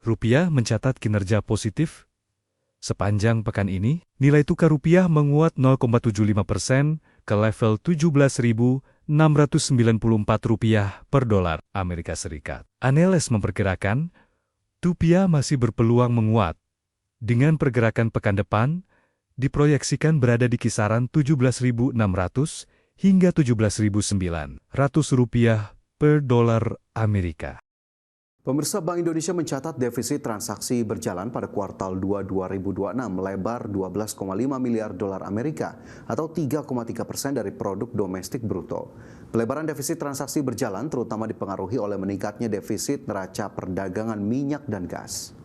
Rupiah mencatat kinerja positif. Sepanjang pekan ini, nilai tukar rupiah menguat 0,75% ke level Rp17.694 per dolar Amerika Serikat. Analis memperkirakan, rupiah masih berpeluang menguat. Dengan pergerakan pekan depan, diproyeksikan berada di kisaran 17.600 hingga 17.900 rupiah per dolar Amerika. Pemirsa, Bank Indonesia mencatat defisit transaksi berjalan pada kuartal 2 2026 melebar 12,5 miliar dolar Amerika atau 3,3% dari produk domestik bruto. Pelebaran defisit transaksi berjalan terutama dipengaruhi oleh meningkatnya defisit neraca perdagangan minyak dan gas.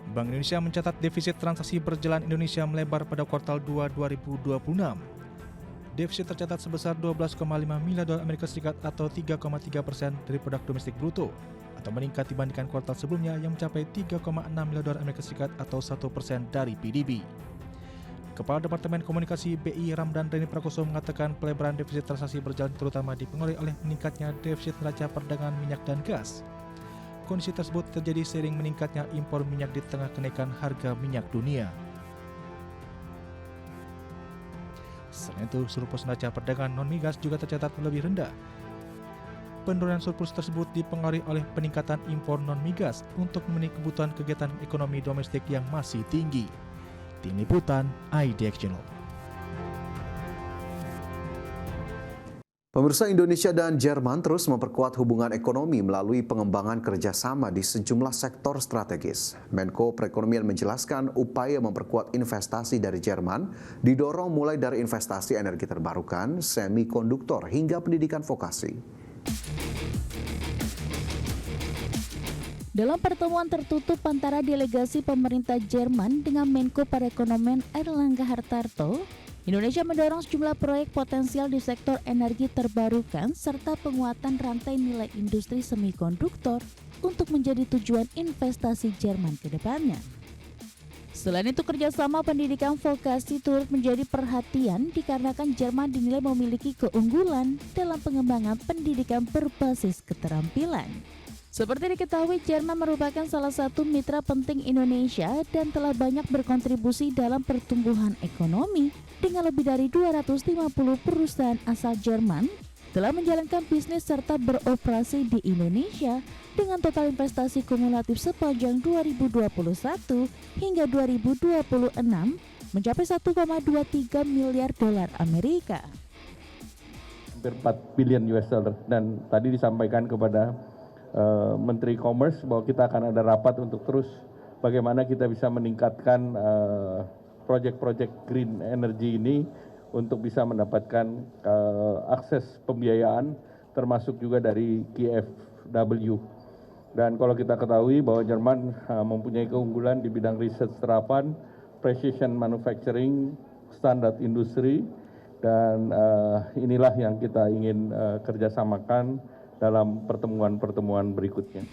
Bank Indonesia mencatat defisit transaksi berjalan Indonesia melebar pada kuartal 2 2026. Defisit tercatat sebesar 12,5 miliar dolar Amerika Serikat atau 3,3% dari produk domestik bruto, atau meningkat dibandingkan kuartal sebelumnya yang mencapai 3,6 miliar dolar Amerika Serikat atau 1% dari PDB. Kepala Departemen Komunikasi BI Ramdan Reni Prakoso mengatakan pelebaran defisit transaksi berjalan terutama dipengaruhi oleh meningkatnya defisit neraca perdagangan minyak dan gas. Kondisi tersebut terjadi seiring meningkatnya impor minyak di tengah kenaikan harga minyak dunia. Selain itu, surplus neraca perdagangan non-migas juga tercatat lebih rendah. Penurunan surplus tersebut dipengaruhi oleh peningkatan impor non-migas untuk memenuhi kebutuhan kegiatan ekonomi domestik yang masih tinggi. Tim Liputan IDX Channel. Pemirsa, Indonesia dan Jerman terus memperkuat hubungan ekonomi melalui pengembangan kerjasama di sejumlah sektor strategis. Menko Perekonomian menjelaskan upaya memperkuat investasi dari Jerman didorong mulai dari investasi energi terbarukan, semikonduktor hingga pendidikan vokasi. Dalam pertemuan tertutup antara delegasi pemerintah Jerman dengan Menko Perekonomian Airlangga Hartarto, Indonesia mendorong sejumlah proyek potensial di sektor energi terbarukan serta penguatan rantai nilai industri semikonduktor untuk menjadi tujuan investasi Jerman ke depannya. Selain itu, kerjasama pendidikan vokasi turut menjadi perhatian dikarenakan Jerman dinilai memiliki keunggulan dalam pengembangan pendidikan berbasis keterampilan. Seperti diketahui, Jerman merupakan salah satu mitra penting Indonesia dan telah banyak berkontribusi dalam pertumbuhan ekonomi dengan lebih dari 250 perusahaan asal Jerman telah menjalankan bisnis serta beroperasi di Indonesia dengan total investasi kumulatif sepanjang 2021 hingga 2026 mencapai 1,23 miliar dolar Amerika. Hampir 4 billion US dollar, dan tadi disampaikan kepada Menteri Commerce bahwa kita akan ada rapat untuk terus bagaimana kita bisa meningkatkan proyek-proyek green energy ini untuk bisa mendapatkan akses pembiayaan termasuk juga dari KfW. Dan kalau kita ketahui bahwa Jerman mempunyai keunggulan di bidang riset terapan, precision manufacturing, standar industri, dan inilah yang kita ingin kerjasamakan dalam pertemuan-pertemuan berikutnya.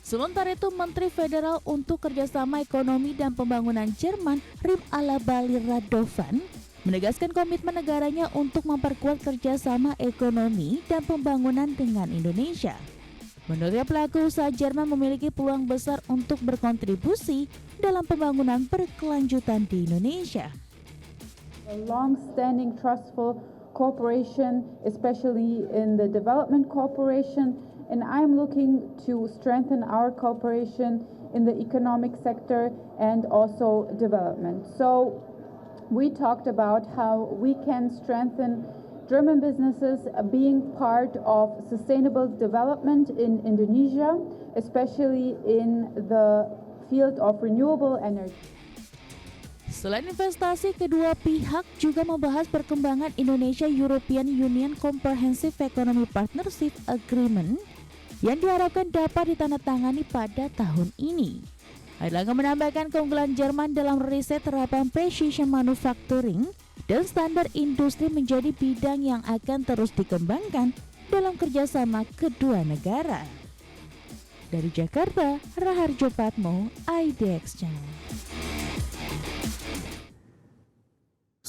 Sementara itu, Menteri Federal untuk Kerjasama Ekonomi dan Pembangunan Jerman, Rim Alabali Radovan, menegaskan komitmen negaranya untuk memperkuat kerjasama ekonomi dan pembangunan dengan Indonesia. Menurutnya, pelaku usaha Jerman memiliki peluang besar untuk berkontribusi dalam pembangunan berkelanjutan di Indonesia. A long-standing trustful cooperation, especially in the development cooperation, and I'm looking to strengthen our cooperation in the economic sector and also development. So we talked about how we can strengthen German businesses being part of sustainable development in Indonesia, especially in the field of renewable energy. Selain investasi, kedua pihak juga membahas perkembangan Indonesia-European Union Comprehensive Economic Partnership Agreement yang diharapkan dapat ditandatangani pada tahun ini. Airlangga menambahkan keunggulan Jerman dalam riset terapan precision manufacturing dan standar industri menjadi bidang yang akan terus dikembangkan dalam kerjasama kedua negara. Dari Jakarta, Raharjo Patmo, IDX Channel.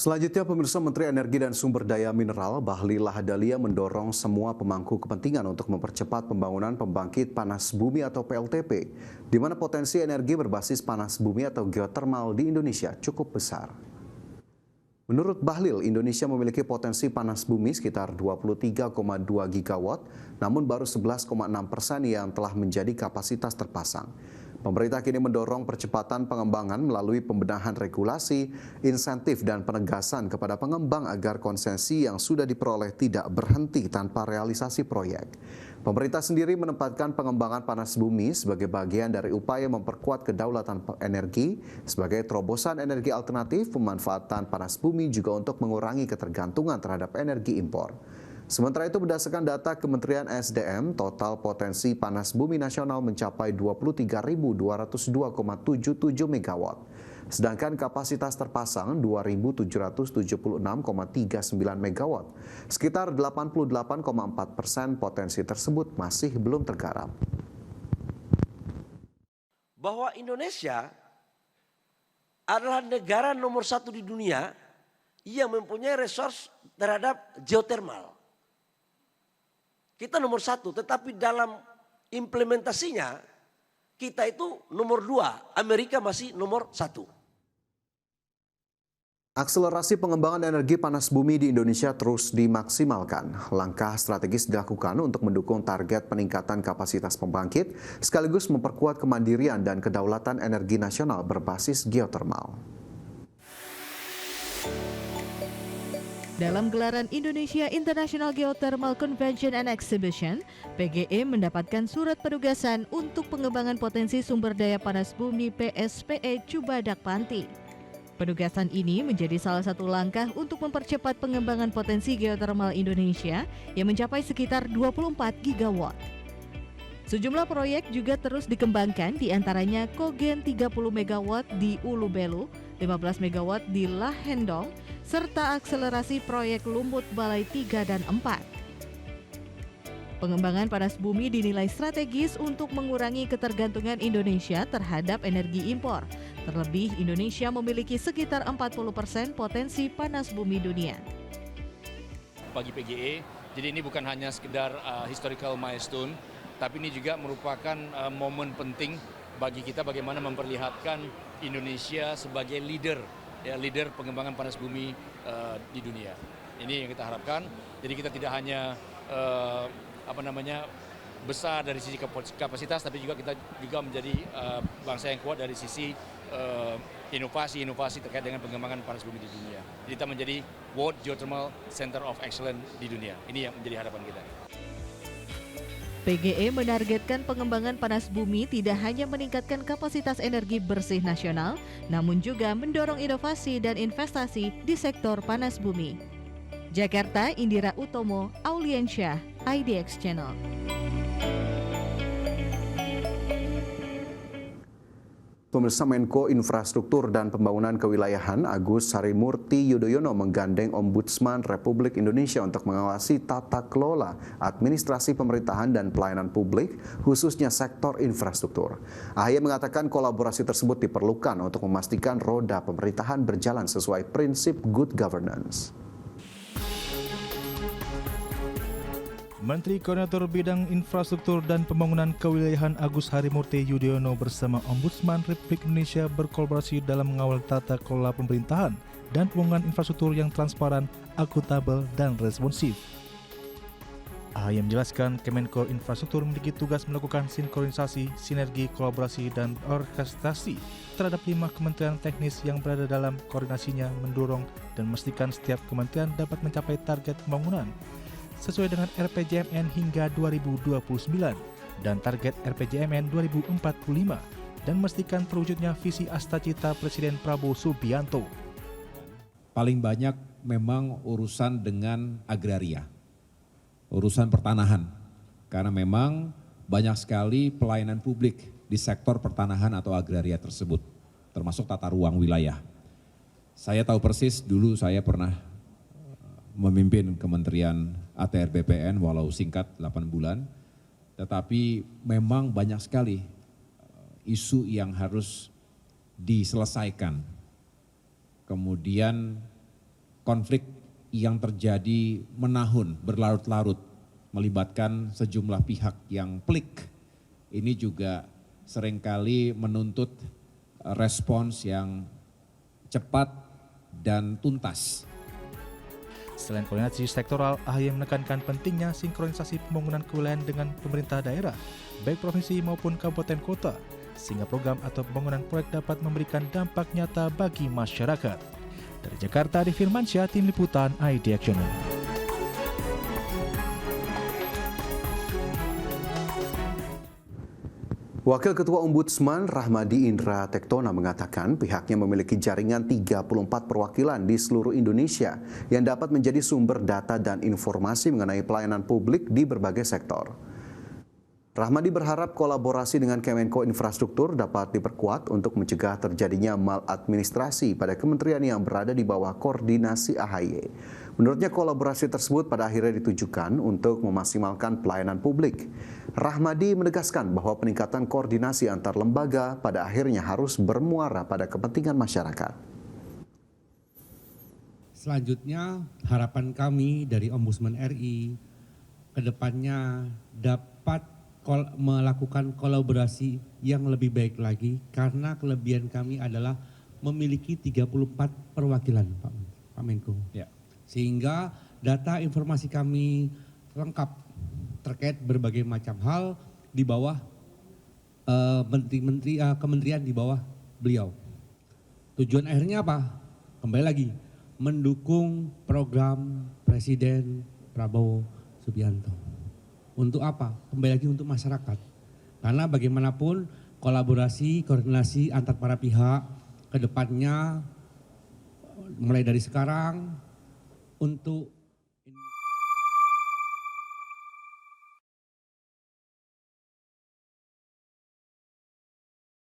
Selanjutnya, pemirsa, Menteri Energi dan Sumber Daya Mineral Bahlil Lahadalia mendorong semua pemangku kepentingan untuk mempercepat pembangunan pembangkit panas bumi atau PLTP, di mana potensi energi berbasis panas bumi atau geotermal di Indonesia cukup besar. Menurut Bahlil, Indonesia memiliki potensi panas bumi sekitar 23,2 gigawatt, namun baru 11,6% yang telah menjadi kapasitas terpasang. Pemerintah kini mendorong percepatan pengembangan melalui pembenahan regulasi, insentif, dan penegasan kepada pengembang agar konsesi yang sudah diperoleh tidak berhenti tanpa realisasi proyek. Pemerintah sendiri menempatkan pengembangan panas bumi sebagai bagian dari upaya memperkuat kedaulatan energi sebagai terobosan energi alternatif. Pemanfaatan panas bumi juga untuk mengurangi ketergantungan terhadap energi impor. Sementara itu, berdasarkan data Kementerian SDM, total potensi panas bumi nasional mencapai 23.202,77 megawatt. Sedangkan kapasitas terpasang 2.776,39 megawatt. Sekitar 88,4% potensi tersebut masih belum tergarap. Bahwa Indonesia adalah negara nomor 1 di dunia yang mempunyai resource terhadap geotermal. Kita nomor 1, tetapi dalam implementasinya kita itu nomor 2, Amerika masih nomor 1. Akselerasi pengembangan energi panas bumi di Indonesia terus dimaksimalkan. Langkah strategis dilakukan untuk mendukung target peningkatan kapasitas pembangkit, sekaligus memperkuat kemandirian dan kedaulatan energi nasional berbasis geotermal. Dalam gelaran Indonesia International Geothermal Convention and Exhibition, PGE mendapatkan surat penugasan untuk pengembangan potensi sumber daya panas bumi PSPE Cubadak Panti. Penugasan ini menjadi salah satu langkah untuk mempercepat pengembangan potensi geotermal Indonesia yang mencapai sekitar 24 gigawatt. Sejumlah proyek juga terus dikembangkan, diantaranya Kogen 30 megawatt di Ulu Belu, 15 megawatt di Lahendong, serta akselerasi proyek Lumut Balai 3 dan 4. Pengembangan panas bumi dinilai strategis untuk mengurangi ketergantungan Indonesia terhadap energi impor. Terlebih, Indonesia memiliki sekitar 40% potensi panas bumi dunia. Bagi PGE, jadi ini bukan hanya sekedar historical milestone, tapi ini juga merupakan momen penting bagi kita bagaimana memperlihatkan Indonesia sebagai leader pengembangan panas bumi di dunia. Ini yang kita harapkan. Jadi kita tidak hanya besar dari sisi kapasitas, tapi juga kita juga menjadi bangsa yang kuat dari sisi inovasi terkait dengan pengembangan panas bumi di dunia. Jadi kita menjadi World Geothermal Center of Excellence di dunia. Ini yang menjadi harapan kita. PGE menargetkan pengembangan panas bumi tidak hanya meningkatkan kapasitas energi bersih nasional, namun juga mendorong inovasi dan investasi di sektor panas bumi. Jakarta, Indira Utomo, Auliensyah, IDX Channel. Pemirsa, Menko Infrastruktur dan Pembangunan Kewilayahan Agus Harimurti Yudhoyono menggandeng Ombudsman Republik Indonesia untuk mengawasi tata kelola administrasi pemerintahan dan pelayanan publik, khususnya sektor infrastruktur. AHY mengatakan kolaborasi tersebut diperlukan untuk memastikan roda pemerintahan berjalan sesuai prinsip good governance. Menteri Koordinator Bidang Infrastruktur dan Pembangunan Kewilayahan Agus Harimurti Yudhoyono bersama Ombudsman Republik Indonesia berkolaborasi dalam mengawal tata kelola pemerintahan dan pembangunan infrastruktur yang transparan, akuntabel, dan responsif. AHY menjelaskan Kemenko Infrastruktur memiliki tugas melakukan sinkronisasi, sinergi, kolaborasi, dan orkestrasi terhadap 5 kementerian teknis yang berada dalam koordinasinya, mendorong dan memastikan setiap kementerian dapat mencapai target pembangunan sesuai dengan RPJMN hingga 2029 dan target RPJMN 2045 dan memastikan terwujudnya visi Astacita Presiden Prabowo Subianto. Paling banyak memang urusan dengan agraria, urusan pertanahan, karena memang banyak sekali pelayanan publik di sektor pertanahan atau agraria tersebut, termasuk tata ruang wilayah. Saya tahu persis, dulu saya pernah memimpin Kementerian ATR BPN walau singkat 8 bulan, tetapi memang banyak sekali isu yang harus diselesaikan. Kemudian konflik yang terjadi menahun, berlarut-larut, melibatkan sejumlah pihak yang pelik. Ini juga seringkali menuntut respons yang cepat dan tuntas. Selain koordinasi sektoral, AHY menekankan pentingnya sinkronisasi pembangunan kewilayahan dengan pemerintah daerah, baik provinsi maupun kabupaten kota, sehingga program atau pembangunan proyek dapat memberikan dampak nyata bagi masyarakat. Dari Jakarta, Adi Firmansyah, Tim Liputan ID Action. Wakil Ketua Ombudsman Rahmadi Indra Tektona mengatakan pihaknya memiliki jaringan 34 perwakilan di seluruh Indonesia yang dapat menjadi sumber data dan informasi mengenai pelayanan publik di berbagai sektor. Rahmadi berharap kolaborasi dengan Kemenko Infrastruktur dapat diperkuat untuk mencegah terjadinya maladministrasi pada kementerian yang berada di bawah koordinasi AHY. Menurutnya kolaborasi tersebut pada akhirnya ditujukan untuk memaksimalkan pelayanan publik. Rahmadi menegaskan bahwa peningkatan koordinasi antar lembaga pada akhirnya harus bermuara pada kepentingan masyarakat. Selanjutnya, harapan kami dari Ombudsman RI ke depannya dapat melakukan kolaborasi yang lebih baik lagi karena kelebihan kami adalah memiliki 34 perwakilan, Pak Menko. Ya. Sehingga data informasi kami lengkap terkait berbagai macam hal di bawah kementerian di bawah beliau. Tujuan akhirnya apa? Kembali lagi, mendukung program Presiden Prabowo Subianto. Untuk apa? Kembali lagi untuk masyarakat. Karena bagaimanapun kolaborasi, koordinasi antar para pihak ke depannya mulai dari sekarang untuk